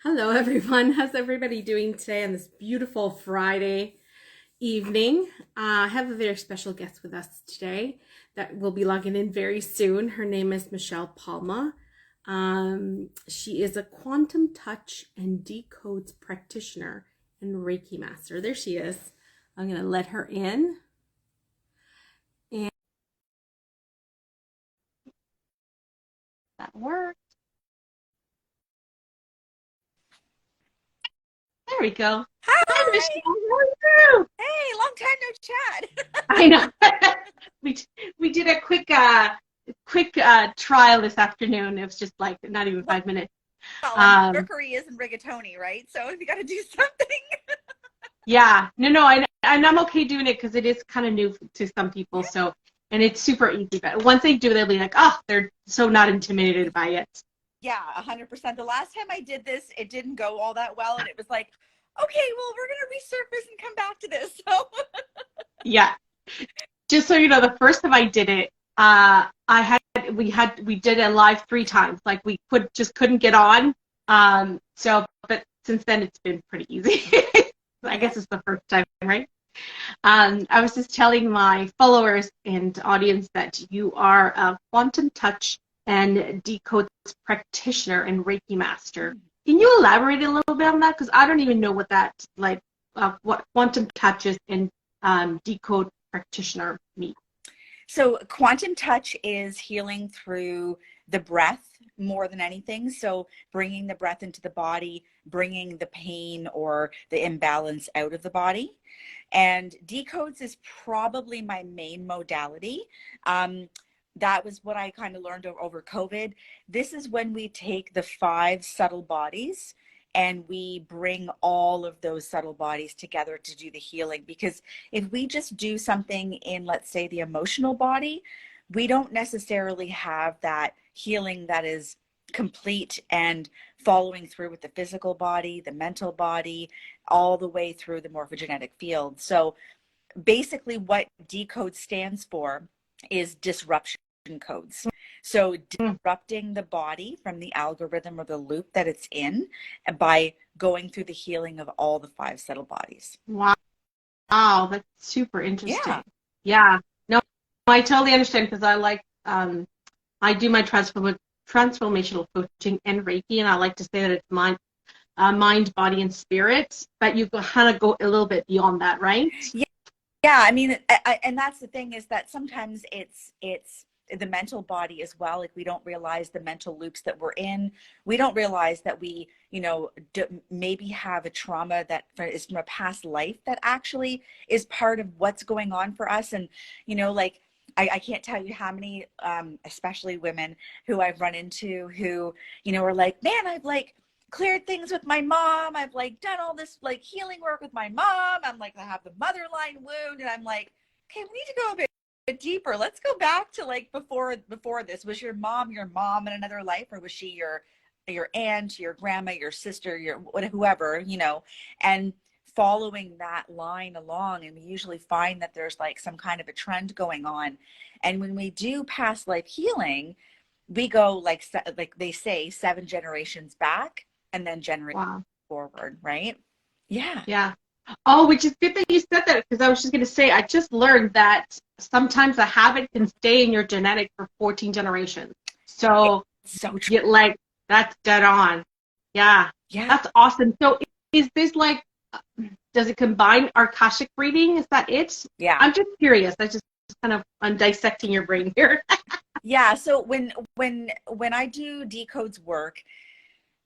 Hello, everyone. How's everybody doing today on this beautiful Friday evening? I have a very special guest with us today that will be logging in very soon. Her name is Michelle Palma. She is a quantum touch and decodes practitioner and Reiki Master. There she is. I'm going to let her in. And that worked. There we go. Hi, Michelle. Hi. How are you? Hey, long time no chat. I know. we we did a quick trial this afternoon. It was just like not even Well, 5 minutes. and Um, Mercury is in rigatoni, right? So we got to do something. yeah, no, and I'm okay doing it because it is kind of new to some people. So, and it's super easy. But once they do it, they'll be like, oh, they're so not intimidated by it. Yeah, 100%. The last time I did this, it didn't go all that well. And it was like, okay, well, we're going to resurface and come back to this. So, Yeah, just so you know, the first time I did it, we did it live 3 times. Like couldn't get on. But since then it's been pretty easy. I yeah. guess it's the first time, right? I was just telling my followers and audience that you are a quantum touch and decodes practitioner and Reiki master. Can you elaborate a little bit on that? Because I don't even know what quantum touches and decode practitioner mean. So quantum touch is healing through the breath more than anything. So bringing the breath into the body, bringing the pain or the imbalance out of the body. And decodes is probably my main modality. Um, that was what I kind of learned over COVID. This is when we take the 5 subtle bodies and we bring all of those subtle bodies together to do the healing. Because if we just do something in, let's say, the emotional body, we don't necessarily have that healing that is complete and following through with the physical body, the mental body, all the way through the morphogenetic field. So basically what decode stands for is disruption codes. So disrupting the body from the algorithm or the loop that it's in by going through the healing of all the 5 subtle bodies. Wow, wow, that's super Yeah. interesting. Yeah, no, I totally understand because I do my transformational coaching and Reiki, and I like to say that it's mind, body, and spirit. But you kind of go a little bit beyond that, right? Yeah. Yeah, I mean, and that's the thing is that sometimes it's the mental body as well. Like we don't realize the mental loops that we're in. We don't realize that we, maybe have a trauma that is from a past life that actually is part of what's going on for us. And like I can't tell you how many, especially women who I've run into who, are like, man, I've like cleared things with my mom. I've like done all this like healing work with my mom. I'm like, I have the motherline wound. And I'm like, okay, we need to go a bit deeper. Let's go back to like before this. Was your mom in another life, or was she your aunt, your grandma, your sister, your whoever, and following that line along. And we usually find that there's like some kind of a trend going on. And when we do past life healing, we go like they say 7 generations back and then generate Wow. forward, right? Yeah. Yeah. Oh, which is good that you said that because I was just going to say, I just learned that sometimes a habit can stay in your genetic for 14 generations. It's So so true. get like, that's dead on. Yeah, Yeah. that's awesome. So is this like, does it combine Akashic reading? Is that it? Yeah. I'm just curious. I just kind of, I'm dissecting your brain here. Yeah. So when I do decodes work,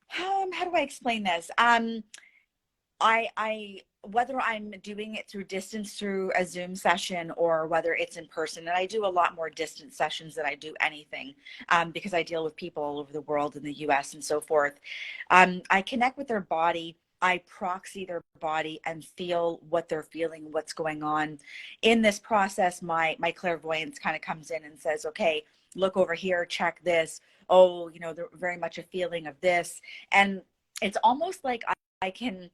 how do I explain this? I whether I'm doing it through distance through a Zoom session or whether it's in person, and I do a lot more distance sessions than I do anything, because I deal with people all over the world in the US and so forth. I connect with their body. I proxy their body and feel what they're feeling, what's going on. In this process, my clairvoyance kind of comes in and says, okay, look over here, check this. Oh, they're very much a feeling of this. And it's almost like I can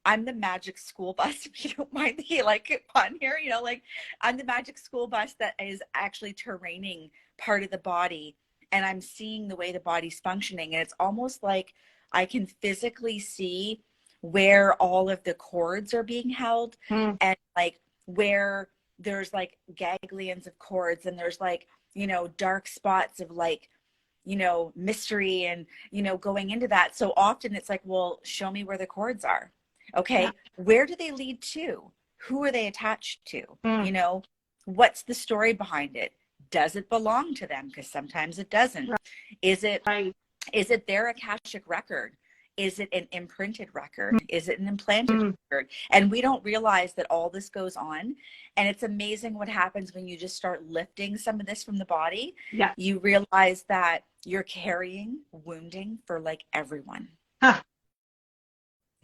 I'm the magic school bus, if you don't mind the like pun here, like I'm the magic school bus that is actually terraining part of the body, and I'm seeing the way the body's functioning. And it's almost like I can physically see where all of the cords are being held, and like where there's like ganglions of cords, and there's like, you know, dark spots of like, you know, mystery, and, you know, going into that. So often it's like, well, show me where the cords are. Okay. Yeah. Where do they lead to? Who are they attached to? Mm. You know, what's the story behind it? Does it belong to them? Because sometimes it doesn't. Is it, Right. is it their Akashic record? Is it an imprinted record? Is it an implanted record? And we don't realize that all this goes on. And it's amazing what happens when you just start lifting some of this from the body. Yeah. You realize that you're carrying wounding for like everyone. Huh.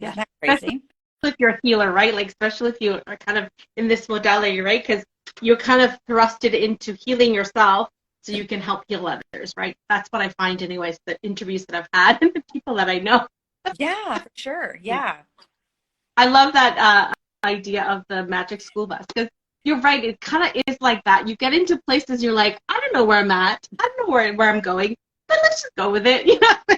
Isn't Yeah. that crazy? If you're a healer, right? Like, especially if you are kind of in this modality, right? Because you're kind of thrusted into healing yourself so you can help heal others, right? That's what I find, anyways, the interviews that I've had and the people that I know. Yeah, for sure. Yeah. I love that idea of the magic school bus, because you're right. It kind of is like that. You get into places, you're like, I don't know where I'm at. I don't know where I'm going, but let's just go with it. You know?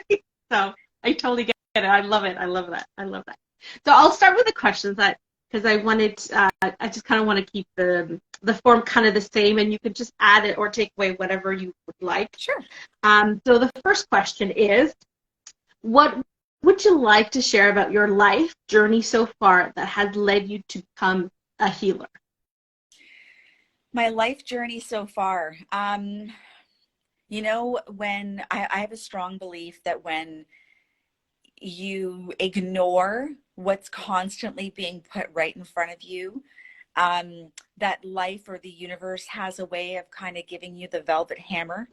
So I totally get it. I love it. I love that. I love that. So I'll start with the questions that, because I wanted, I just kind of want to keep the form kind of the same, and you can just add it or take away whatever you would like. Sure. So the first question is, what would you like to share about your life journey so far that has led you to become a healer? My life journey so far. You know, when I have a strong belief that when you ignore what's constantly being put right in front of you, that life or the universe has a way of kind of giving you the velvet hammer.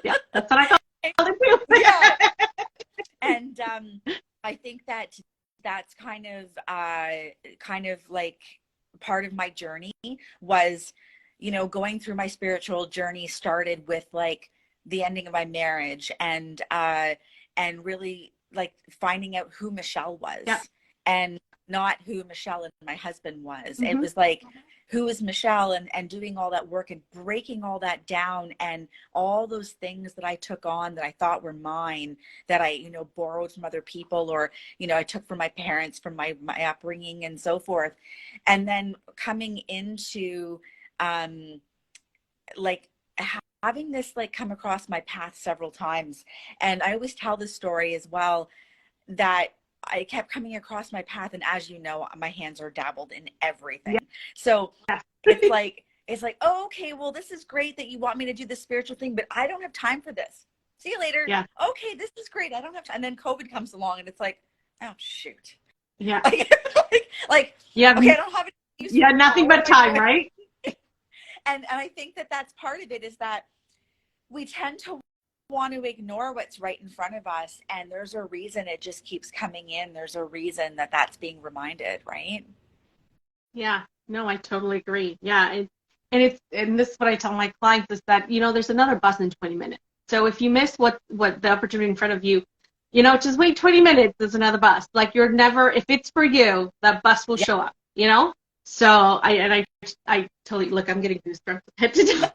Yeah, that's what I call it too. Yeah. And I think that that's kind of like part of my journey was, you know, going through my spiritual journey started with like the ending of my marriage, and really like finding out who Michelle was. Yeah. And not who Michelle and my husband was. Mm-hmm. It was like, who is Michelle, and doing all that work and breaking all that down, and all those things that I took on that I thought were mine, that I, you know, borrowed from other people, or, you know, I took from my parents, from my upbringing and so forth. And then coming into like having this like come across my path several times. And I always tell this story as well, that I kept coming across my path, and as you know, my hands are dabbled in everything. Yeah. So it's like, oh, okay, well, this is great that you want me to do this spiritual thing, but I don't have time for this. See you later. Yeah. Okay, this is great. I don't have time. And then COVID comes along, and it's like, oh shoot. Yeah. Like Yeah. okay, I don't have any use. Yeah, nothing but time, right? And I think that that's part of it, is that we tend to want to ignore what's right in front of us, and there's a reason it just keeps coming in. There's a reason that that's being reminded, right? Yeah, no, I totally agree. Yeah, and this is what I tell my clients, is that, you know, there's another bus in 20 minutes. So if you miss what the opportunity in front of you, you know, just wait 20 minutes. There's another bus. Like, you're never, if it's for you, that bus will show up. You know. So I totally, look, I'm getting goosebumps head to toe.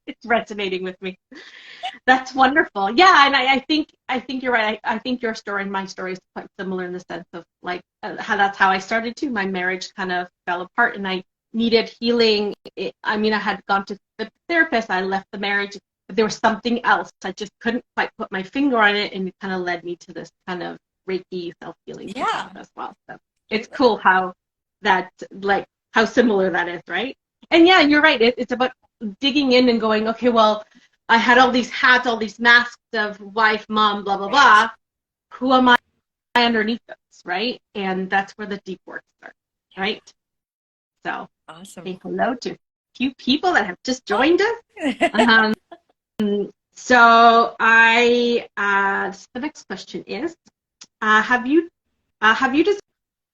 It's resonating with me. That's wonderful. Yeah, and I think you're right. I think your story and my story is quite similar in the sense of like how that's how I started too. My marriage kind of fell apart, and I needed healing. I mean, I had gone to the therapist. I left the marriage, but there was something else. I just couldn't quite put my finger on it, and it kind of led me to this kind of Reiki self-healing as well. So it's cool how that, like, how similar that is, right? And yeah, you're right. It's about digging in and going, okay, well, I had all these hats, all these masks of wife, mom, blah, blah, blah. Who am I underneath those, right? And that's where the deep work starts, right? So, awesome. Say hello to a few people that have just joined us. So the next question is, have you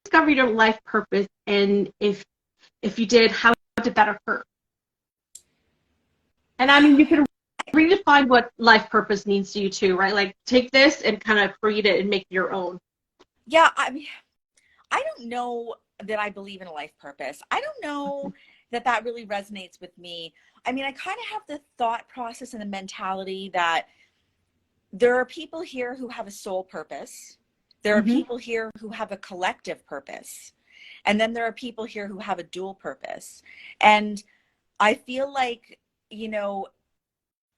discovered your life purpose, and if you did, how did that occur? And I mean, you can redefine what life purpose means to you too, right? Like, take this and kind of create it and make it your own. Yeah, I mean, I don't know that I believe in a life purpose. I don't know that really resonates with me. I mean, I kind of have the thought process and the mentality that there are people here who have a soul purpose. There are Mm-hmm. people here who have a collective purpose. And then there are people here who have a dual purpose. And I feel like, you know,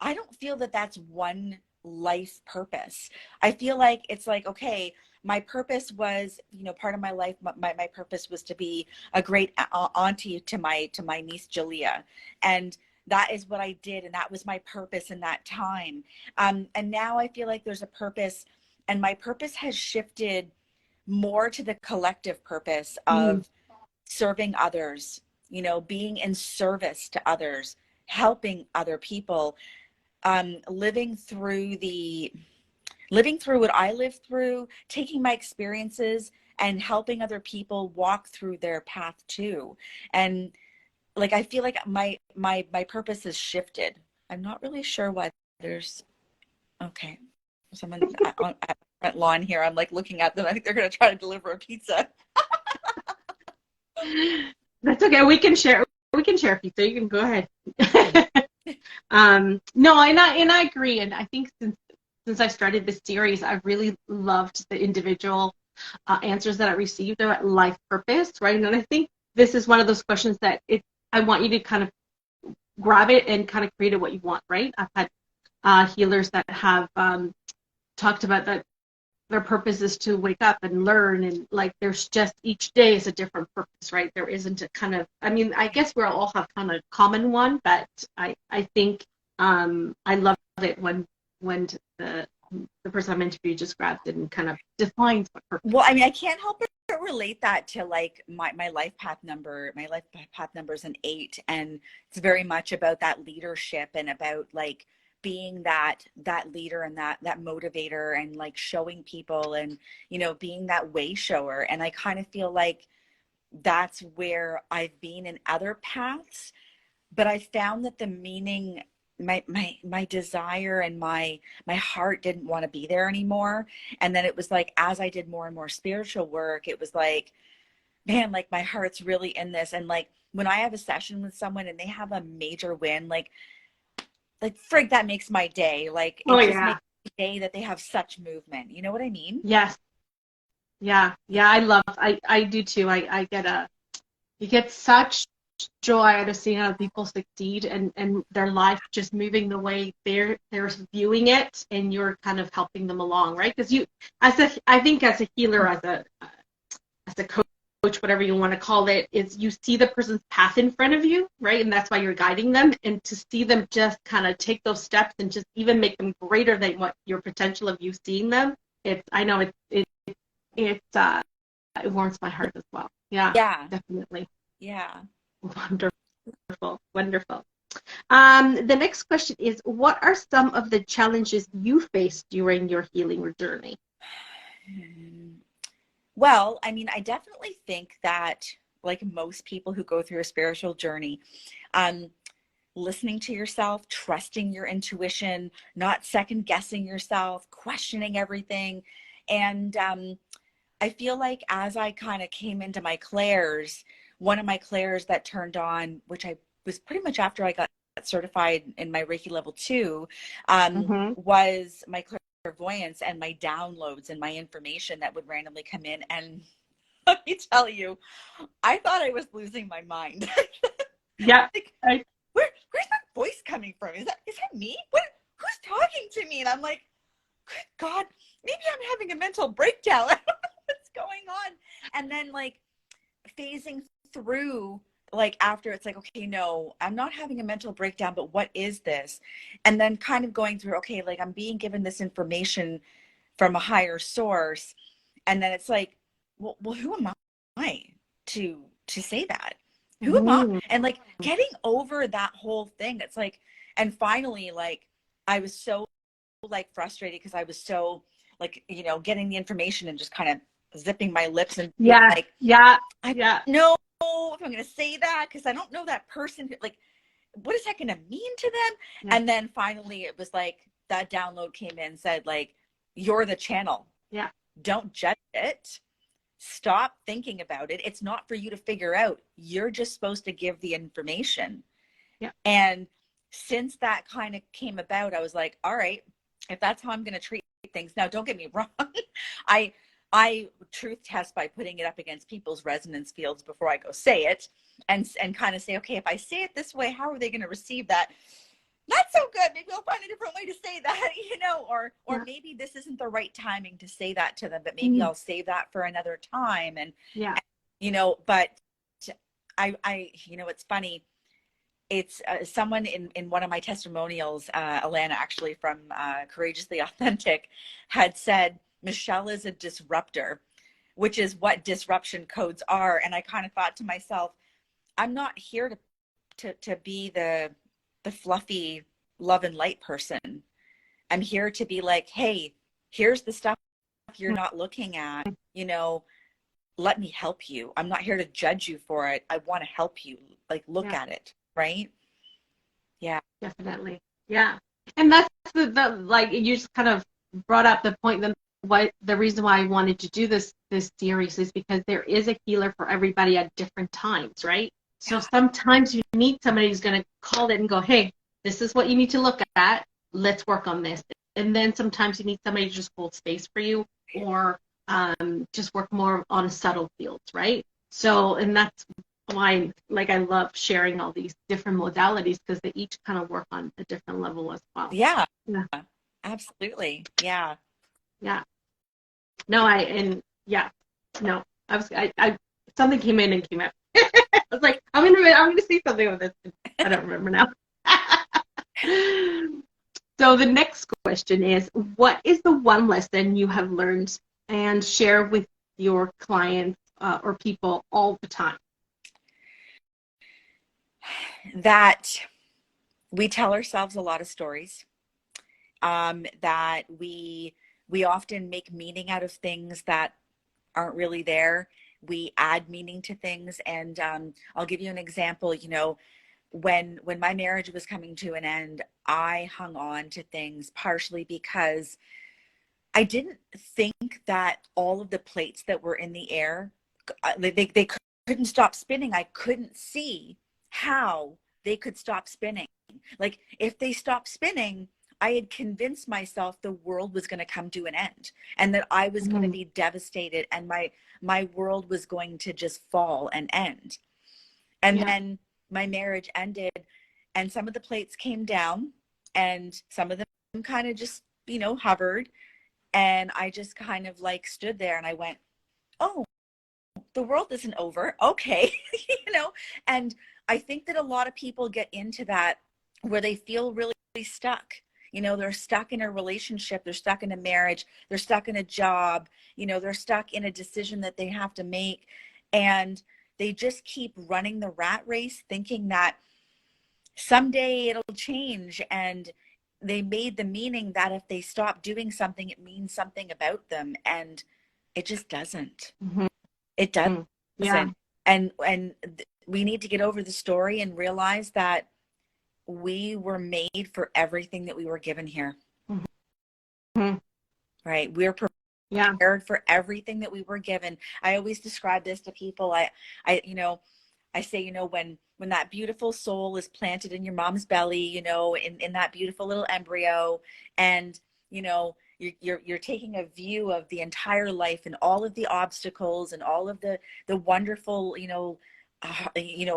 I don't feel that that's one life purpose. I feel like it's like, okay, my purpose was, you know, part of my life, my purpose was to be a great auntie to my niece Julia. And that is what I did. And that was my purpose in that time. And now I feel like there's a purpose, and my purpose has shifted more to the collective purpose Mm. of serving others, you know, being in service to others, helping other people, living through what I lived through, taking my experiences and helping other people walk through their path too. And like, I feel like my purpose has shifted. I'm not really sure why there's, okay, someone on at the front lawn here. I'm like looking at them. I think they're going to try to deliver a pizza. That's okay. We can share. We can share pizza. You can go ahead. No, and I agree. And I think since I started this series, I've really loved the individual answers that I received about life purpose, right? And I think this is one of those questions that I want you to kind of grab it and kind of create it what you want, right? I've had healers that have talked about that their purpose is to wake up and learn, and like there's just each day is a different purpose, right? There isn't a kind of, I mean, I guess we all have kind of common one, but I think I love it when the person I'm interviewing just grabs it and kind of defines what purpose. Well, I mean, I can't help but relate that to like my life path number. My life path number is an 8, and it's very much about that leadership and about like being that leader and that motivator and like showing people and, you know, being that way shower. And I kind of feel like that's where I've been in other paths, but I found that the meaning, my desire and my heart didn't want to be there anymore. And then it was like, as I did more and more spiritual work, it was like, man, like my heart's really in this. And like when I have a session with someone and they have a major win, like frig, that makes my day. Like Oh it just yeah. makes the day that they have such movement. You know what I mean? Yes. Yeah. Yeah. I do too. You get such joy out of seeing other people succeed and their life just moving the way they're viewing it, and you're kind of helping them along, right? Because I think as a healer, as a coach, whatever you want to call it, is you see the person's path in front of you, right? And that's why you're guiding them, and to see them just kind of take those steps and just even make them greater than what your potential of you seeing them. I know it warms my heart as well. Yeah, Yeah. definitely. Yeah. Wonderful, wonderful. The next question is, what are some of the challenges you faced during your healing journey? Well, I mean, I definitely think that like most people who go through a spiritual journey, um, listening to yourself, trusting your intuition, not second guessing yourself, questioning everything. And I feel like as I kind of came into my clairs, one of my clairs that turned on, which I was pretty much after I got certified in my Reiki level 2, Mm-hmm. was my clairvoyance and my downloads and my information that would randomly come in. And let me tell you, I thought I was losing my mind. Yeah. Like, where's my voice coming from? Is that me? Who's talking to me? And I'm like, good God, maybe I'm having a mental breakdown. I don't know what's going on. And then like phasing through, like after it's like, okay, no, I'm not having a mental breakdown, but what is this? And then kind of going through, okay, like I'm being given this information from a higher source. And then it's like, well who am I to say that? Who am I? Mm-hmm. And like getting over that whole thing, it's like, and finally, like I was so like frustrated because I was so like, you know, getting the information and just kind of zipping my lips and being Yeah. like, Yeah. I Yeah. don't know if I'm going to say that because I don't know that person. Like, what is that going to mean to them? Yeah. And then finally it was like that download came in and said like, you're the channel. Yeah. Don't judge it. Stop thinking about it. It's not for you to figure out. You're just supposed to give the information. Yeah. And since that kind of came about, I was like, all right, if that's how I'm going to treat things. Now, don't get me wrong. I, I truth test by putting it up against people's resonance fields before I go say it, and kind of say, okay, if I say it this way, how are they going to receive that? Not so good. Maybe I'll find a different way to say that, or Yeah. maybe this isn't the right timing to say that to them, but maybe Mhm. I'll save that for another time. Yeah. But it's funny. It's someone in one of my testimonials, Alana, actually from Courageously Authentic, had said, Michelle is a disruptor, which is what disruption codes are. And I kind of thought to myself, I'm not here to be the fluffy love and light person. I'm here to be like, hey, here's the stuff you're not looking at, let me help you. I'm not here to judge you for it. I want to help you, like, look Yeah. at it. Right. Yeah. Definitely. Yeah. And that's the like you just kind of brought up the point that what the reason why I wanted to do this series is because there is a healer for everybody at different times, right? So sometimes you need somebody who's going to call it and go, hey, this is what you need to look at. Let's work on this. And then sometimes you need somebody to just hold space for you, or just work more on subtle fields, right? So, and that's why, like, I love sharing all these different modalities because they each kind of work on a different level as well. Yeah. Yeah. Absolutely. Yeah. Yeah. No, no, I something came in and came out. I was like, I'm gonna say something with this. I don't remember now. So the next question is, what is the one lesson you have learned and share with your clients or people all the time? That we tell ourselves a lot of stories, that we often make meaning out of things that aren't really there. We add meaning to things. And I'll give you an example. When my marriage was coming to an end, I hung on to things partially because I didn't think that all of the plates that were in the air, they couldn't stop spinning. I couldn't see how they could stop spinning. Like, if they stopped spinning, I had convinced myself the world was going to come to an end, and that I was going to be devastated, and my world was going to just fall and end. And then my marriage ended, and some of the plates came down, and some of them kind of just, hovered. And I just kind of like stood there and I went, oh, the world isn't over. Okay. And I think that a lot of people get into that where they feel really, really stuck. They're stuck in a relationship, they're stuck in a marriage, they're stuck in a job, they're stuck in a decision that they have to make. And they just keep running the rat race thinking that someday it'll change. And they made the meaning that if they stop doing something, it means something about them. And it just doesn't. Mm-hmm. It doesn't. Yeah. And we need to get over the story and realize that we were made for everything that we were given here. Mm-hmm. Right? We're prepared for everything that we were given. I always describe this to people. I say, when that beautiful soul is planted in your mom's belly, in that beautiful little embryo, and, you're taking a view of the entire life and all of the obstacles and all of the wonderful,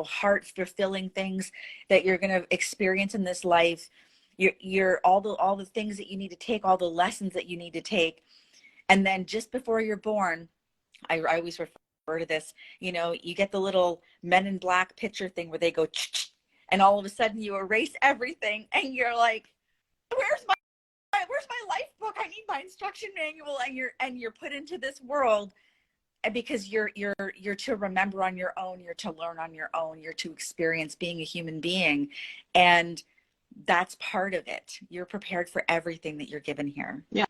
heart fulfilling things that you're going to experience in this life. You're all the things that you need to take, all the lessons that you need to take. And then just before you're born, I always refer to this, you get the little Men in Black picture thing where they go, and all of a sudden you erase everything and you're like, where's my life book? I need my instruction manual. And you're put into this world because you're to remember on your own, you're to learn on your own, you're to experience being a human being. And that's part of it. You're prepared for everything that you're given here. Yeah.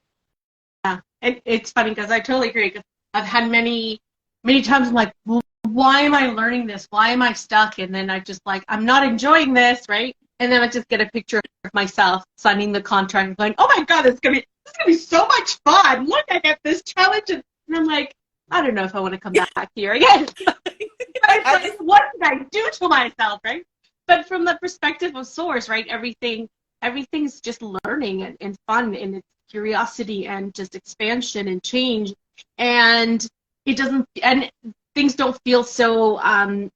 It's funny because I totally agree. 'Cause I've had many times I'm like, well, why am I learning this? Why am I stuck? And then I just like, I'm not enjoying this, right? And then I just get a picture of myself signing the contract and going, oh my God, this is gonna be so much fun. Look, I got this challenge, and I'm like, I don't know if I want to come back here again. But it's like, what did I do to myself, right? But from the perspective of Source, right, everything's just learning and fun, and curiosity and just expansion and change. And it doesn't, and things don't feel so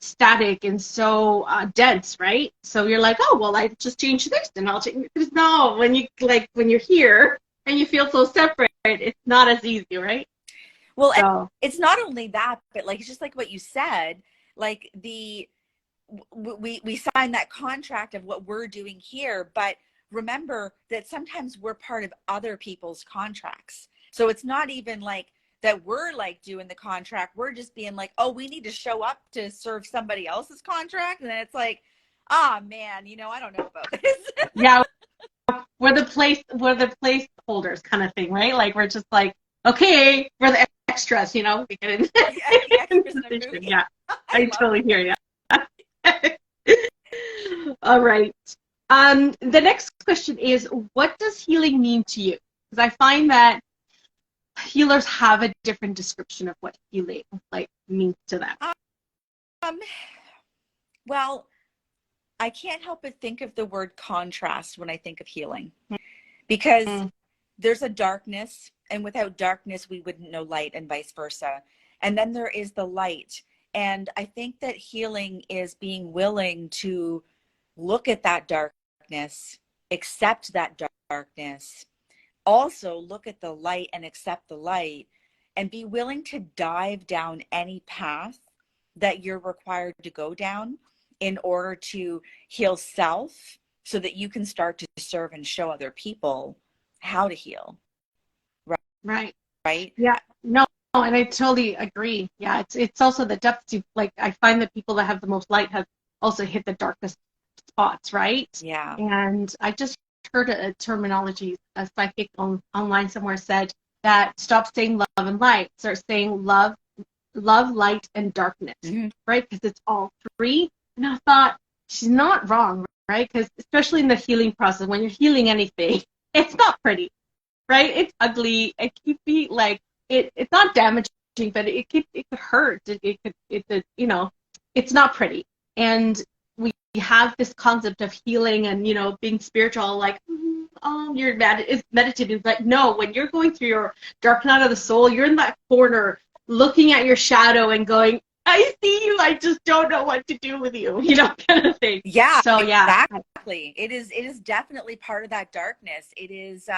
static and so dense, right? So you're like, oh, well, I just changed this and I'll change this. No, when you're here and you feel so separate, it's not as easy, right? Well, So it's not only that, but like, it's just like what you said, like we sign that contract of what we're doing here, but remember that sometimes we're part of other people's contracts. So it's not even like that we're like doing the contract. We're just being like, oh, we need to show up to serve somebody else's contract. And then it's like, ah, man, I don't know about this. yeah, we're the placeholders kind of thing, right? Like we're just like, okay, we're the extras, we get in, The extras in a position. movie. Yeah, I totally hear you. All right. The next question is, what does healing mean to you? Because I find that healers have a different description of what healing means to them. Um, well, I can't help but think of the word contrast when I think of healing, because there's a darkness, and without darkness, we wouldn't know light, and vice versa. And then there is the light. And I think that healing is being willing to look at that darkness, accept that darkness, also look at the light and accept the light, and be willing to dive down any path that you're required to go down in order to heal self, so that you can start to serve and show other people how to heal. Right. Right? Yeah. No, and I totally agree. Yeah, it's also the depths. I find that people that have the most light have also hit the darkest spots, right? Yeah. And I just heard a terminology, a psychic online somewhere said that stop saying love and light, start saying love, light, and darkness, right? Because it's all three. And I thought, she's not wrong, right? Because especially in the healing process, when you're healing anything, it's not pretty, right? It's ugly. It could be it's not damaging, but it could hurt. It's not pretty. And we have this concept of healing and being spiritual, like you're it's meditative. But no, when you're going through your dark night of the soul, you're in that corner looking at your shadow and going, I see you, I just don't know what to do with you, kind of thing. Yeah, so yeah, exactly. It is definitely part of that darkness. It is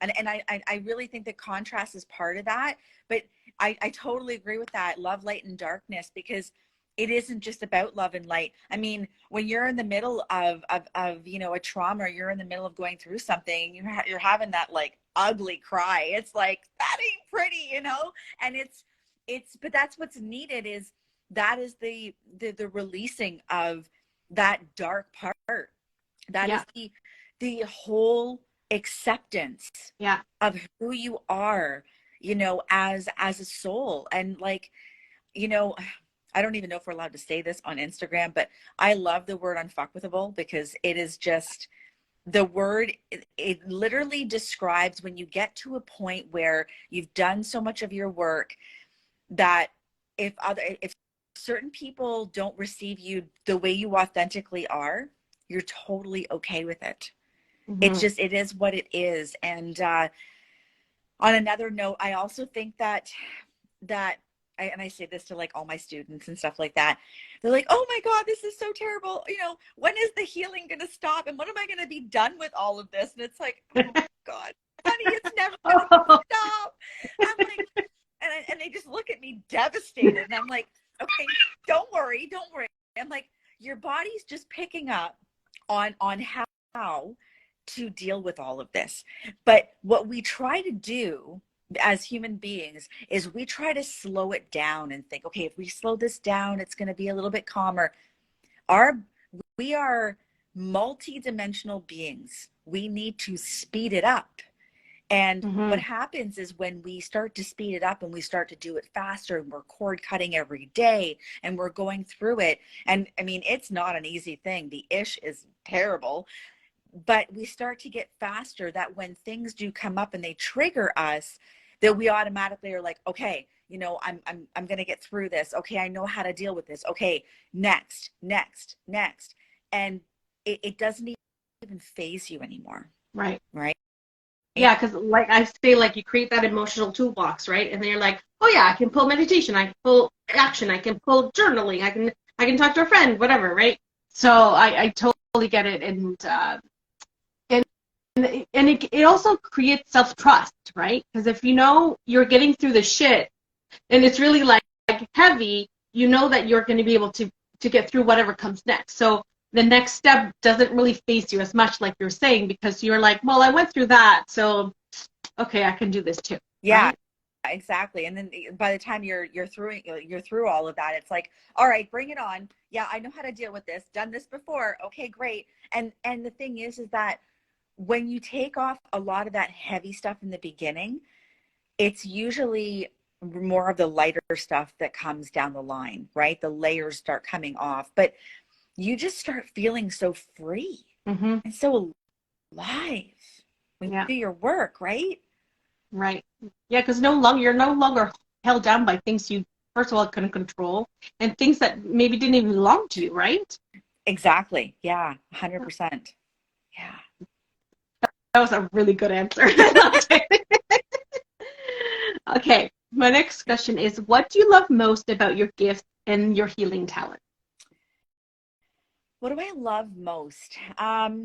and I really think that contrast is part of that. But I totally agree with that, love, light, and darkness, because it isn't just about love and light. I mean, when you're in the middle of a trauma, or you're in the middle of going through something, you're having that like ugly cry. It's like, that ain't pretty, and but that's what's needed, is that is the releasing of that dark part. That is the whole acceptance of who you are, as a soul. And I don't even know if we're allowed to say this on Instagram, but I love the word unfuckwithable, because it is just the word. It literally describes when you get to a point where you've done so much of your work that if certain people don't receive you the way you authentically are, you're totally okay with it. It is what it is. And on another note, I also think that I say this to like all my students and stuff like that. They're like, oh my God, this is so terrible. When is the healing going to stop? And when am I going to be done with all of this? And it's like, oh my God, honey, it's never going to stop. I'm like, and they just look at me devastated. And I'm like, okay, don't worry. I'm like, your body's just picking up on how to deal with all of this. But what we try to do as human beings is we try to slow it down and think, okay, if we slow this down, it's going to be a little bit calmer. We are multi-dimensional beings. We need to speed it up. And what happens is when we start to speed it up and we start to do it faster, and we're cord cutting every day and we're going through it. And I mean, it's not an easy thing. The ish is terrible. But we start to get faster, that when things do come up and they trigger us, that we automatically are like, okay, I'm going to get through this. Okay, I know how to deal with this. Okay, next. And it doesn't even faze you anymore. Right. Right. Yeah, because like I say, like you create that emotional toolbox, right? And then you're like, oh yeah, I can pull meditation, I can pull action, I can pull journaling, I can talk to a friend, whatever, right? So I totally get it, and it also creates self-trust, right? Because if you know you're getting through the shit and it's really like heavy, you know that you're going to be able to get through whatever comes next. So the next step doesn't really face you as much, like you're saying, because you're like, well, I went through that, so okay, I can do this too, Yeah, right? exactly. And then by the time you're through all of that, it's like, all right, bring it on. Yeah, I know how to deal with this. Done this before. Okay, great. And the thing is that when you take off a lot of that heavy stuff in the beginning, it's usually more of the lighter stuff that comes down the line, right? The layers start coming off, but you just start feeling so free Mm-hmm. and so alive when Yeah, you do your work, right? right. Yeah, because you're no longer held down by things you first of all couldn't control and things that maybe didn't even belong to you, right? Exactly. Yeah, 100%. Yeah. That was a really good answer. I loved it. Okay, my next question is, what do you love most about your gifts and your healing talent? What do I love most? Wow.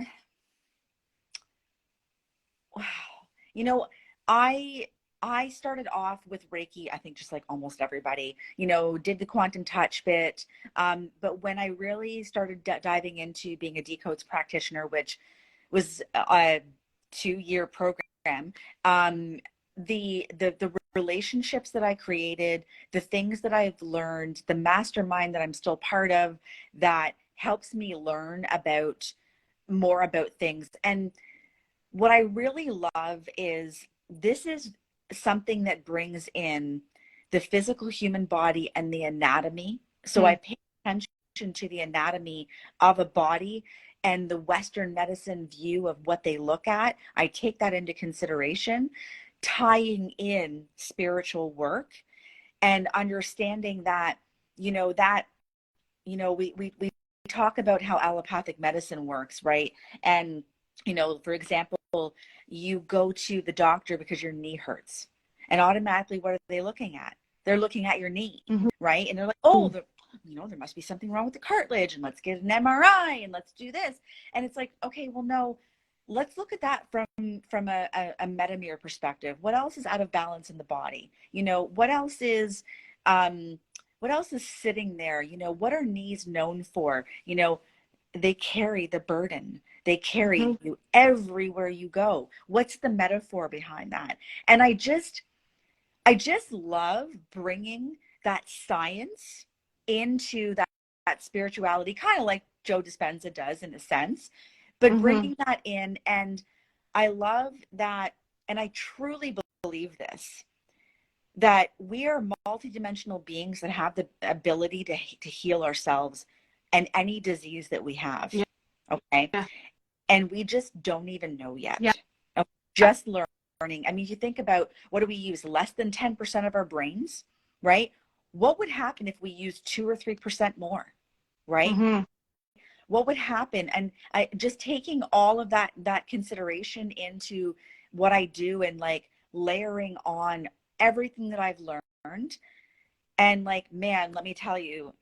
You know, I I started off with Reiki, I think just like almost everybody, did the quantum touch bit. But when I really started diving into being a decodes practitioner, which was a 2-year program, the relationships that I created, the things that I've learned, the mastermind that I'm still part of that helps me learn about more about things. And what I really love is this is something that brings in the physical human body and the anatomy. So I Mm, pay attention to the anatomy of a body and the Western medicine view of what they look at. I take that into consideration, tying in spiritual work and understanding that, that, we talk about how allopathic medicine works, right? And, for example, you go to the doctor because your knee hurts. And automatically, what are they looking at? They're looking at your knee, mhm, right? And they're like, oh, mm. there must be something wrong with the cartilage, and let's get an MRI and let's do this. And it's like, okay, well, no, let's look at that from a metamere perspective. What else is out of balance in the body? Um, what else is sitting there? What are knees known for? They carry the burden. They carry Mhm. you everywhere you go. What's the metaphor behind that? And I just love bringing that science into that spirituality, kind of like Joe Dispenza does in a sense, but Mhm. bringing that in. And I love that. And I truly believe this, that we are multidimensional beings that have the ability to heal ourselves and any disease that we have. Yeah. Okay. And we just don't even know Yeah. yet. Okay? Just learning. I mean, you think about, what do we use? Less than 10% of our brains, right? What would happen if we used 2 or 3% more, right? Mhm. What would happen? And I just taking all of that consideration into what I do, and like layering on everything that I've learned. And like, man, let me tell you,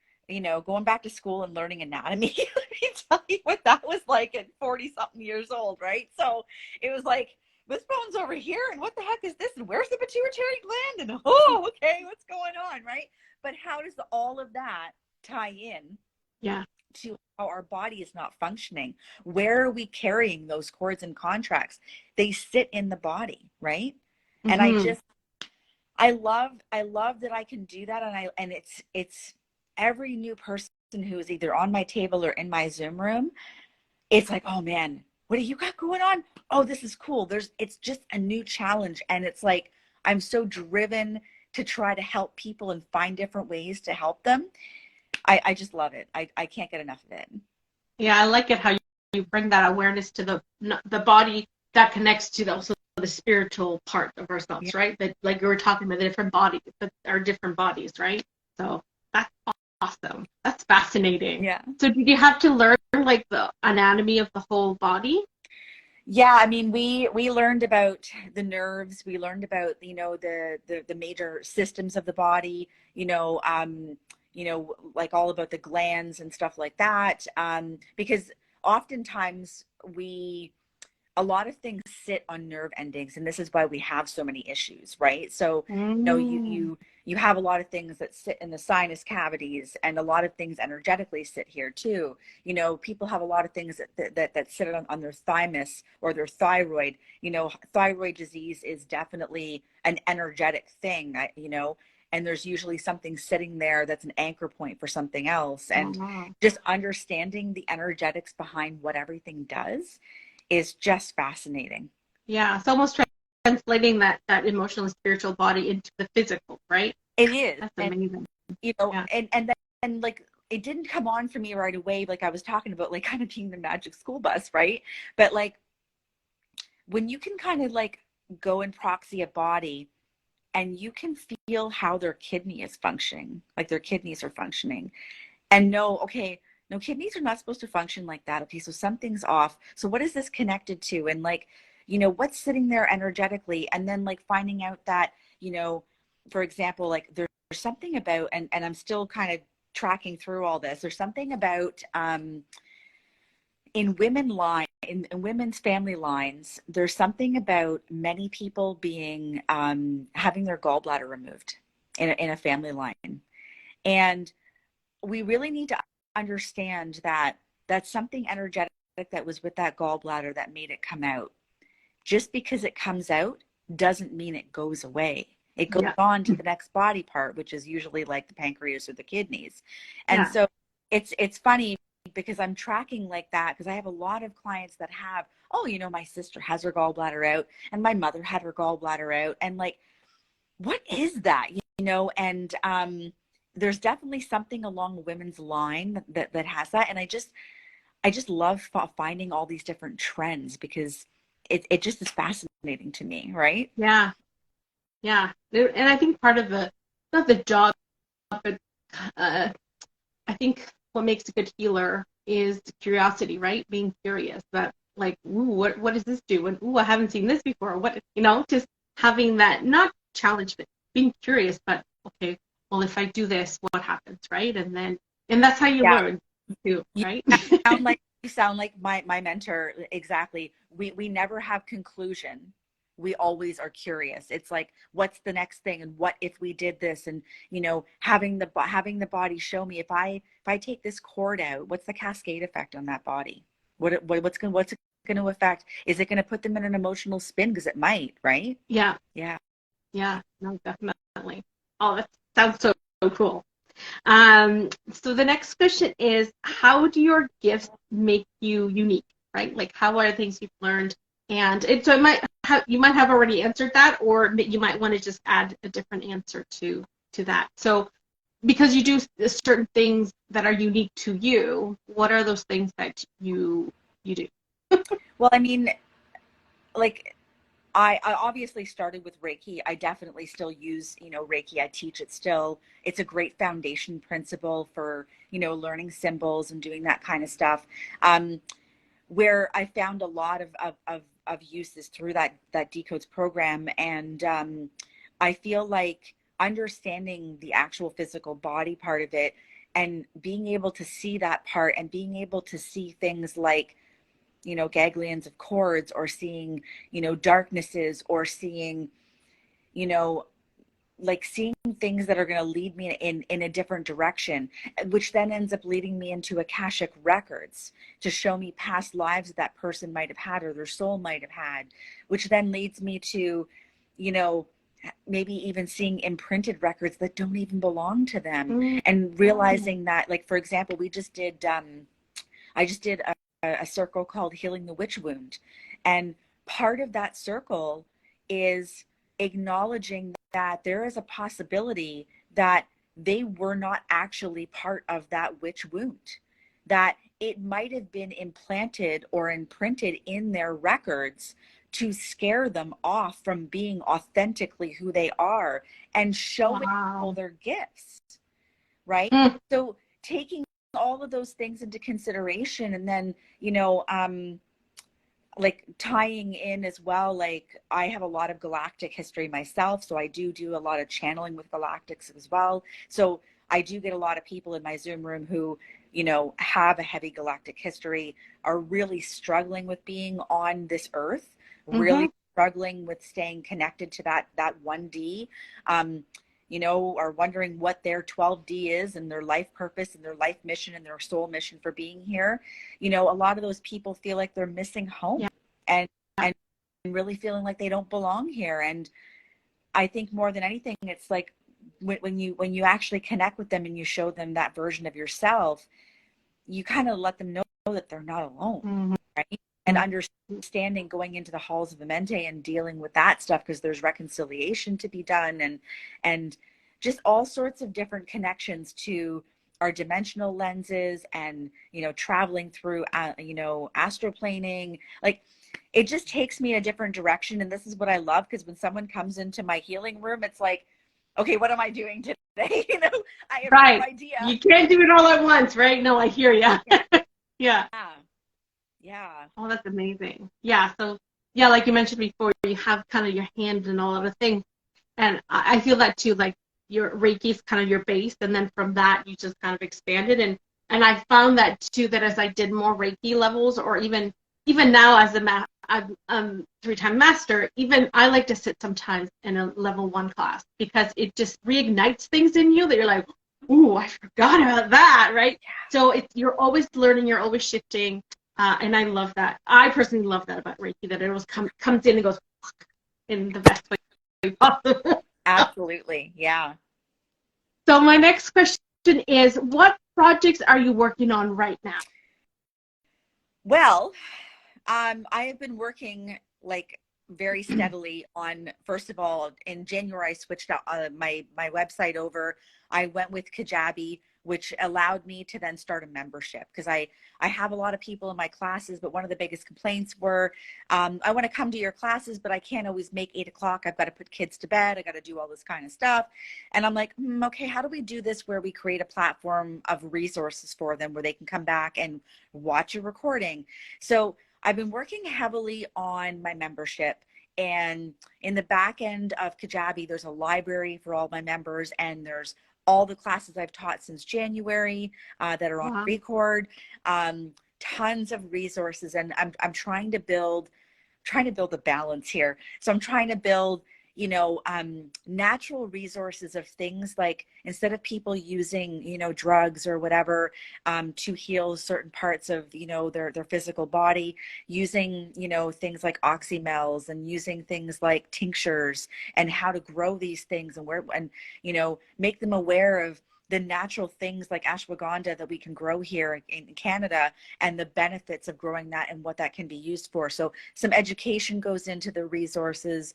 going back to school and learning anatomy, let me tell you what that was like at 40 something years old, right? So it was like, this bone's over here, and what the heck is this? And where's the pituitary gland? And oh, okay, what's going on, right? But how does all of that tie in Yeah. to how our body is not functioning? Where are we carrying those cords and contracts? They sit in the body, right? And Mhm. I love that I can do that. And it's every new person who is either on my table or in my Zoom room, it's like, oh man, what do you got going on? Oh, this is cool. It's just a new challenge. And it's like, I'm so driven to try to help people and find different ways to help them. I just love it. I can't get enough of it. Yeah, I like it how you bring that awareness to the body that connects to also the spiritual part of Yeah. ourselves, right? That like you were talking about the different bodies, that are different bodies, right? So that's awesome. That's fascinating. Yeah. So did you have to learn like the anatomy of the whole body? Yeah, I mean, we learned about the nerves. We learned about, the major systems of the body. Like all about the glands and stuff like that. Because oftentimes a lot of things sit on nerve endings, and this is why we have so many issues, right? So, Mm. you have a lot of things that sit in the sinus cavities, and a lot of things energetically sit here too. People have a lot of things that sit on their thymus or their thyroid. Thyroid disease is definitely an energetic thing, and there's usually something sitting there that's an anchor point for something else. Oh, And wow. just understanding the energetics behind what everything does is just fascinating. Yeah, it's almost translating that emotional and spiritual body into the physical, right? It is. That's And amazing. Yeah. and like it didn't come on for me right away, like I was talking about, like kind of being the magic school bus, right? But like when you can kind of like go and proxy a body and you can feel how their kidney is functioning, like their kidneys are functioning, and know, okay, no, kidneys are not supposed to function like that. Okay, so something's off. So what is this connected to? And like, what's sitting there energetically? And then like finding out that, for example, like there's something about, and I'm still kind of tracking through all this. There's something about in women's family lines, there's something about many people being having their gallbladder removed in a family line. And we really need to understand that that's something energetic that was with that gallbladder that made it come out. Just because it comes out doesn't mean it goes away. It goes Yeah. on to the next body part, which is usually like the pancreas or the kidneys. And Yeah. so it's funny because I'm tracking like that because I have a lot of clients that have, oh, my sister has her gallbladder out and my mother had her gallbladder out. And like, what is that? And there's definitely something along the women's line that has that. And I just love finding all these different trends because it just is fascinating to me, right? Yeah. Yeah. And I think part of not the job, but uh, I think what makes a good healer is curiosity, right? Being curious that like, ooh, what does this do? And ooh, I haven't seen this before. What, just having that, not challenge, but being curious, but okay, well, if I do this, what happens, right? And that's how you Yeah. learn too, You right? sound like my mentor. Exactly. We never have conclusion. We always are curious. It's like, what's the next thing, and what if we did this? And having the body show me, if I take this cord out, what's the cascade effect on that body? What's it going to affect? Is it going to put them in an emotional spin? Because it might, right? Yeah, Yeah. yeah, no, definitely. Oh, that sounds so cool. So the next question is, how do your gifts make you unique, right? Like, how are things you've learned? And so you might have already answered that, or you might want to just add a different answer to that. So because you do certain things that are unique to you, what are those things that you do? Well, I mean, like I obviously started with Reiki. I definitely still use, Reiki. I teach it still. It's a great foundation principle for, learning symbols and doing that kind of stuff. Um, where I found a lot of uses through that Decodes program. And I feel like understanding the actual physical body part of it and being able to see that part and being able to see things like, ganglions of cords, or seeing, darknesses, or seeing, you know, like seeing things that are going to lead me in a different direction, which then ends up leading me into Akashic records to show me past lives that person might have had or their soul might have had, which then leads me to, you know, maybe even seeing imprinted records that don't even belong to them, Mm. and realizing that, like, for example, I just did a circle called Healing the Witch Wound. And part of that circle is acknowledging that there is a possibility that they were not actually part of that witch wound, that it might have been implanted or imprinted in their records to scare them off from being authentically who they are and showing all Wow. their gifts, right? Mm. So taking all of those things into consideration, and then, like tying in as well, like I have a lot of galactic history myself, so I do a lot of channeling with galactics as well. So I do get a lot of people in my Zoom room who, you know, have a heavy galactic history, are really struggling with being on this earth, Mm-hmm. really struggling with staying connected to that 1D. You know, are wondering what their 12D is and their life purpose and their life mission and their soul mission for being here. You know, a lot of those people feel like they're missing home, Yeah. and really feeling like they don't belong here. And I think more than anything, it's like when you actually connect with them and you show them that version of yourself, you kind of let them know that they're not alone, Mm-hmm. right? And understanding going into the halls of the mente and dealing with that stuff, because there's reconciliation to be done, and just all sorts of different connections to our dimensional lenses, and you know, traveling through you know, astroplaning. Like, it just takes me a different direction, and this is what I love, because when someone comes into my healing room, it's like, okay, what am I doing today? You know, I have no Right. idea. You can't do it all at once, right? No, I hear you. Yeah. Yeah. Yeah. Oh, that's amazing. Yeah. So, yeah, like you mentioned before, you have kind of your hand in all of the things. And I feel that too, like your Reiki is kind of your base. And then from that, you just kind of expanded. And I found that too, that as I did more Reiki levels, or even now as I'm 3-time master, even I like to sit sometimes in a level 1 class, because it just reignites things in you that you're like, ooh, I forgot about that, right? So you're always learning, you're always shifting. And I love that. I personally love that about Reiki, that it always comes in and goes in the best way possible. Absolutely. Yeah. So my next question is, what projects are you working on right now? Well, I have been working like very steadily on, first of all, in January, I switched out my website over. I went with Kajabi, which allowed me to then start a membership, because I have a lot of people in my classes, but one of the biggest complaints were, I want to come to your classes, but I can't always make 8 o'clock. I've got to put kids to bed. I got to do all this kind of stuff. And I'm like, okay, how do we do this where we create a platform of resources for them where they can come back and watch a recording? So I've been working heavily on my membership, and in the back end of Kajabi, there's a library for all my members, and there's all the classes I've taught since January that are on Wow. record, tons of resources. And I'm trying to build a balance here. So I'm trying to build, you know, natural resources of things like, instead of people using, you know, drugs or whatever, to heal certain parts of, you know, their physical body, using, you know, things like oxymels, and using things like tinctures, and how to grow these things, and where, and, you know, make them aware of the natural things like ashwagandha that we can grow here in Canada, and the benefits of growing that and what that can be used for. So some education goes into the resources,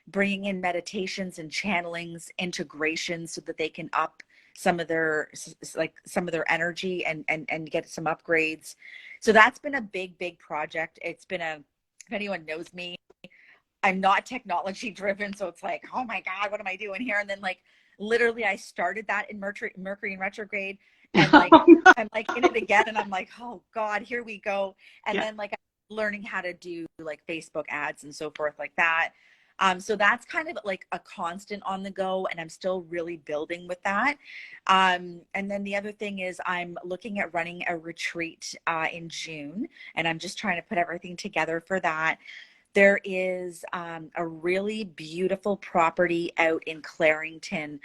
bringing in meditations and channelings, integrations, so that they can up some of their, like some of their energy, and get some upgrades. So that's been a big project. It's been if anyone knows me, I'm not technology driven. So it's like, oh my God, what am I doing here? And then like, literally I started that in Mercury in retrograde, and like, I'm like in it again, and I'm like, oh God, here we go. And Yeah. then like learning how to do like Facebook ads and so forth like that. So that's kind of like a constant on the go, and I'm still really building with that. And then the other thing is, I'm looking at running a retreat in June, and I'm just trying to put everything together for that. There is a really beautiful property out in Clarington,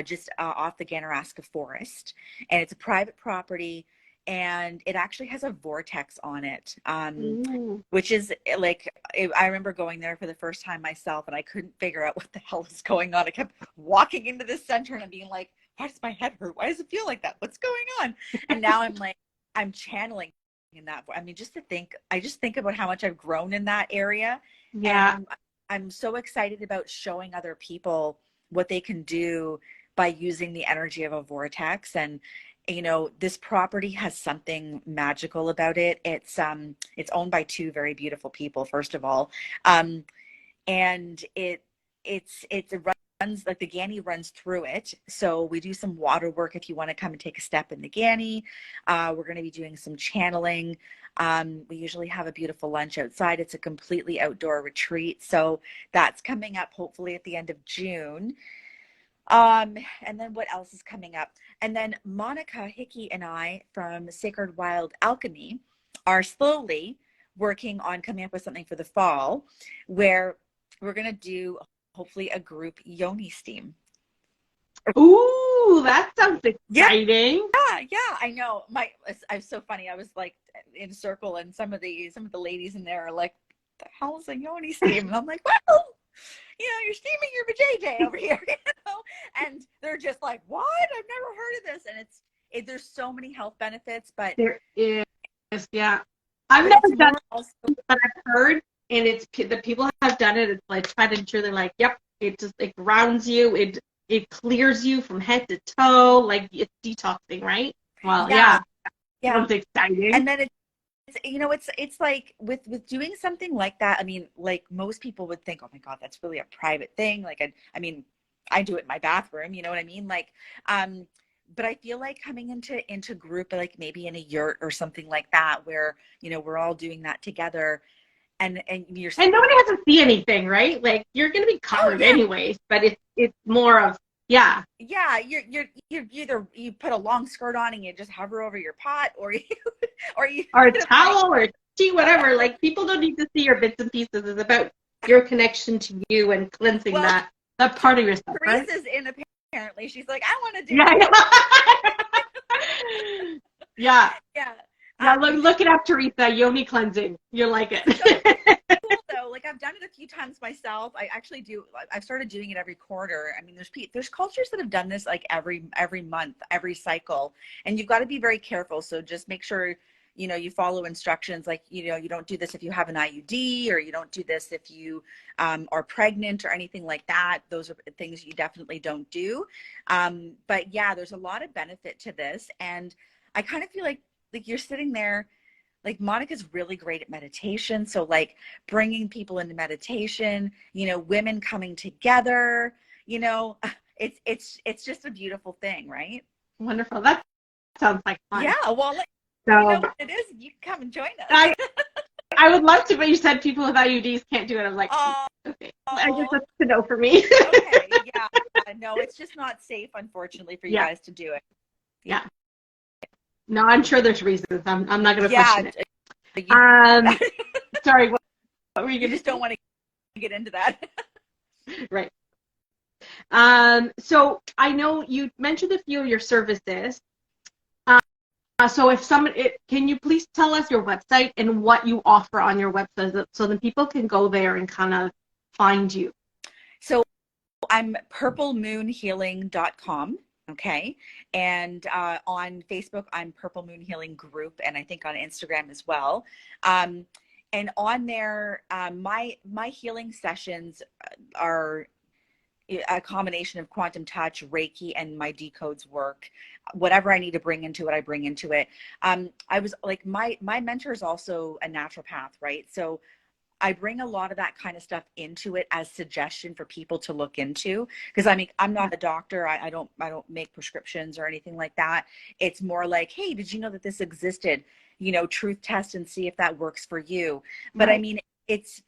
just off the Ganaraska Forest. And it's a private property, and it actually has a vortex on it, Ooh. which is like, I remember going there for the first time myself, and I couldn't figure out what the hell is going on. I kept walking into this center and being like, why does my head hurt? Why does it feel like that? What's going on? And now I'm like, I'm channeling in that. I mean, I just think about how much I've grown in that area, and Yeah. I'm so excited about showing other people what they can do by using the energy of a vortex. And you know, this property has something magical about it. It's owned by two very beautiful people, first of all, and it's right like the Gani runs through it. So we do some water work if you want to come and take a step in the Gani. We're going to be doing some channeling. We usually have a beautiful lunch outside. It's a completely outdoor retreat. So that's coming up hopefully at the end of June. And then what else is coming up? And then Monica Hickey and I from Sacred Wild Alchemy are slowly working on coming up with something for the fall where we're going to do hopefully a group yoni steam. Ooh, that sounds exciting. Yeah, I know. I'm so funny. I was like in a circle and some of the ladies in there are like, the hell is a yoni steam? And I'm like, well, you're steaming your vajayjay over here, and they're just like, what? I've never heard of this. And there's so many health benefits, but there is, yeah. I've never done it, but I've heard, and it's the people have done it. It's like tried and true. They're like, yep, it grounds you, it clears you from head to toe, like it's detoxing, right? Well, yeah. Sounds exciting. And then it's like with doing something like that. I mean, like most people would think, oh my God, that's really a private thing. Like, I mean, I do it in my bathroom, you know what I mean? Like, but I feel like coming into group, like maybe in a yurt or something like that, where, we're all doing that together and you're. And nobody has to see anything, right? Like you're going to be covered anyways, but it's more of, yeah. Yeah, you're either you put a long skirt on and you just hover over your pot, or a towel or tea, whatever. Like people don't need to see your bits and pieces. It's about your connection to you and cleansing that part of yourself. Teresa's in apparently. She's like, I want to do it. Yeah. Look it up, Teresa. Yoni cleansing. You'll like it. Cool though. Like I've done it a few times myself. I've started doing it every quarter. I mean, there's cultures that have done this like every month, every cycle, and you've got to be very careful. So just make sure you follow instructions. Like you don't do this if you have an IUD, or you don't do this if you are pregnant or anything like that. Those are things you definitely don't do. But yeah, there's a lot of benefit to this, and I kind of feel like you're sitting there. Like Monica's really great at meditation. So like bringing people into meditation, women coming together, it's just a beautiful thing, right? Wonderful. That sounds like fun. Yeah. Well, what it is, you can come and join us. I would love to, but you said people with IUDs can't do it. I'm like, okay. I guess that's a no for me. Okay. Yeah. No, it's just not safe, unfortunately, for you guys to do it. Yeah. No, I'm sure there's reasons. I'm not going to question it. Sorry, what were you going to? Just don't want to get into that. Right. So I know you mentioned a few of your services. So can you please tell us your website and what you offer on your website so that people can go there and kind of find you? So I'm purplemoonhealing.com. Okay. And on Facebook, I'm Purple Moon Healing Group, and I think on Instagram as well. And on there, my healing sessions are a combination of quantum touch, Reiki, and my decodes work. Whatever I need to bring into it, I bring into it. I was like, my mentor is also a naturopath, right? So I bring a lot of that kind of stuff into it as suggestion for people to look into, because I'm not a doctor. I don't make prescriptions or anything like that. It's more like, hey, did you know that this existed? Truth test and see if that works for you. But right. I mean, it's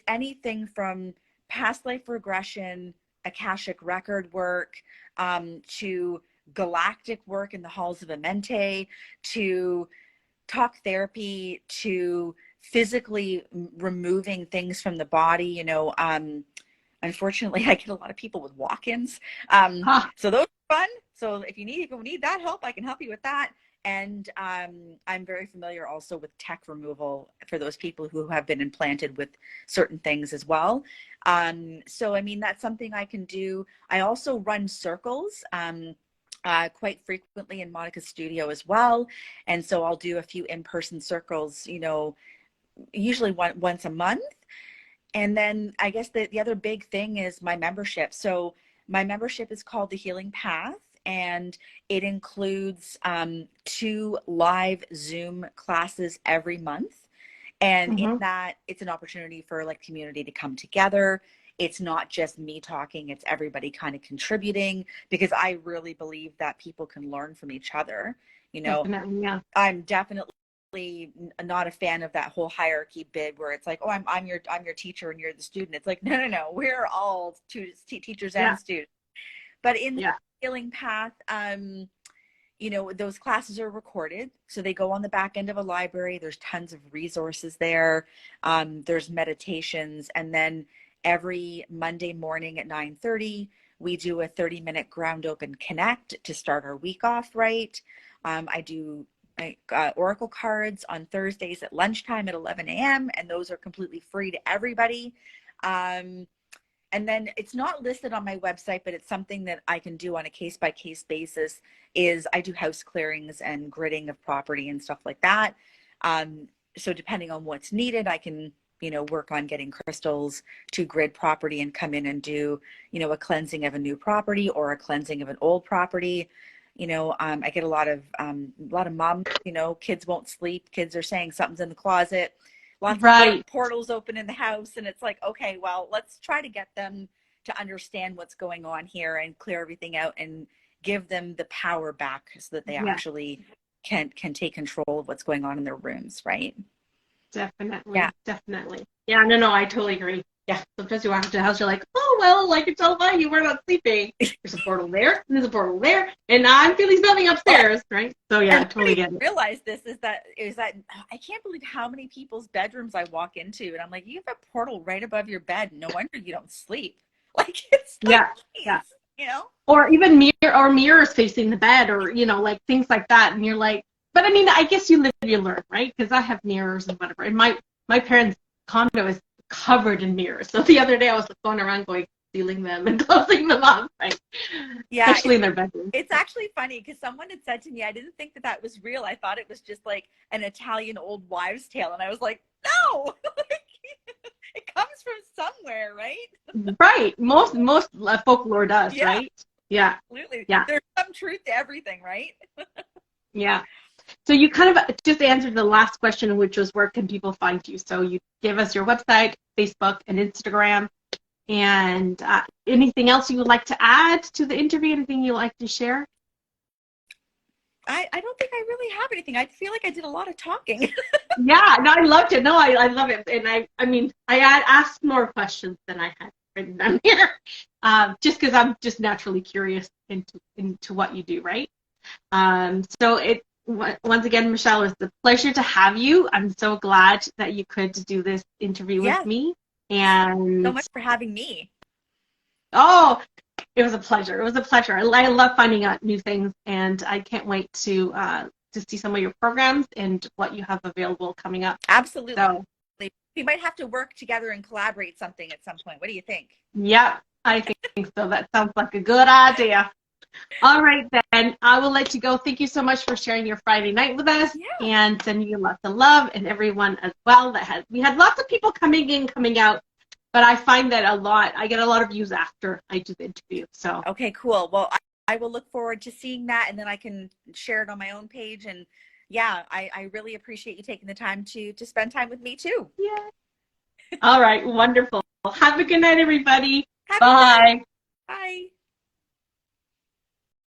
anything from past life regression, Akashic record work, to galactic work in the halls of Amente, to talk therapy, to physically removing things from the body. Unfortunately, I get a lot of people with walk-ins. So those are fun. So if you need that help, I can help you with that. And I'm very familiar also with tech removal for those people who have been implanted with certain things as well. So, I mean, that's something I can do. I also run circles quite frequently in Monica's studio as well. And so I'll do a few in-person circles, usually once a month. And then I guess the other big thing is my membership. So my membership is called the Healing Path, and it includes 2 live Zoom classes every month. And in that, it's an opportunity for like community to come together. it's not just me talking, it's everybody kind of contributing, because I really believe that people can learn from each other. You know, Definitely, yeah. I'm definitely not a fan of that whole hierarchy bid where it's like, oh, I'm your teacher and you're the student. It's like, no, we're all teachers Yeah. and students. But in the Yeah. healing path, you know, those classes are recorded, so they go on the back end of a library. There's tons of resources there. There's meditations, and then every Monday morning at 9:30, we do a 30-minute ground open connect to start our week off right. I do oracle cards on Thursdays at lunchtime at 11 a.m. and those are completely free to everybody. And then it's not listed on my website, but it's something that I can do on a case-by-case basis. Is I do house clearings and gridding of property and stuff like that. So depending on what's needed, I can, you know, work on getting crystals to grid property and come in and do, you know, a cleansing of a new property or a cleansing of an old property. You know, I get a lot of moms, you know, kids won't sleep. Kids are saying something's in the closet. Lots Right. of portals open in the house, and it's like, okay, well, let's try to get them to understand what's going on here and clear everything out and give them the power back so that they Yeah. actually can take control of what's going on in their rooms, right? Definitely. Yeah. Definitely. Yeah, no, I totally agree. Yeah. Sometimes you walk into the house, you're like, oh, well, like it's all fine. You were not sleeping. There's a portal there, and there's a portal there, and I'm feeling something upstairs, right? So yeah, I totally get it. Realize this is that I can't believe how many people's bedrooms I walk into, and I'm like, you have a portal right above your bed. No wonder you don't sleep. Like, it's like, Yeah. geez, Yeah. you know? Or even mirrors facing the bed, or like things like that, and you're like, but I mean, I guess you live, you learn, right? Because I have mirrors and whatever, and my parents' condo is covered in mirrors. So the other day I was going around sealing them and closing them up, right? Yeah, Especially in their bedroom. it's actually funny because someone had said to me, I didn't think that was real. I thought it was just like an Italian old wives' tale, and I was like, no, it comes from somewhere, right? Right. Most folklore does, Yeah, right? Yeah. absolutely. Yeah. There's some truth to everything, right? Yeah. So you kind of just answered the last question, which was where can people find you? So you gave us your website, Facebook, and Instagram. And anything else you would like to add to the interview? Anything you'd like to share? I don't think I really have anything. I feel like I did a lot of talking. Yeah, no, I loved it. No, I love it. And I mean, I asked more questions than I had written down here, just because I'm just naturally curious into what you do, right? So once again, Michelle, it was a pleasure to have you. I'm so glad that you could do this interview with me. And so much for having me. Oh, it was a pleasure. It was a pleasure. I love finding out new things, and I can't wait to see some of your programs and what you have available coming up. Absolutely. So, we might have to work together and collaborate something at some point. What do you think? yeah, I think so. That sounds like a good idea. All right, then. I will let you go. Thank you so much for sharing your Friday night with us, and sending you lots of love, and everyone as well. We had lots of people coming in, coming out. But I find that I get a lot of views after I do the interview. So okay, cool. Well, I will look forward to seeing that, and then I can share it on my own page. And yeah, I really appreciate you taking the time to spend time with me too. Yeah. All right, wonderful. Have a good night, everybody. Happy Bye.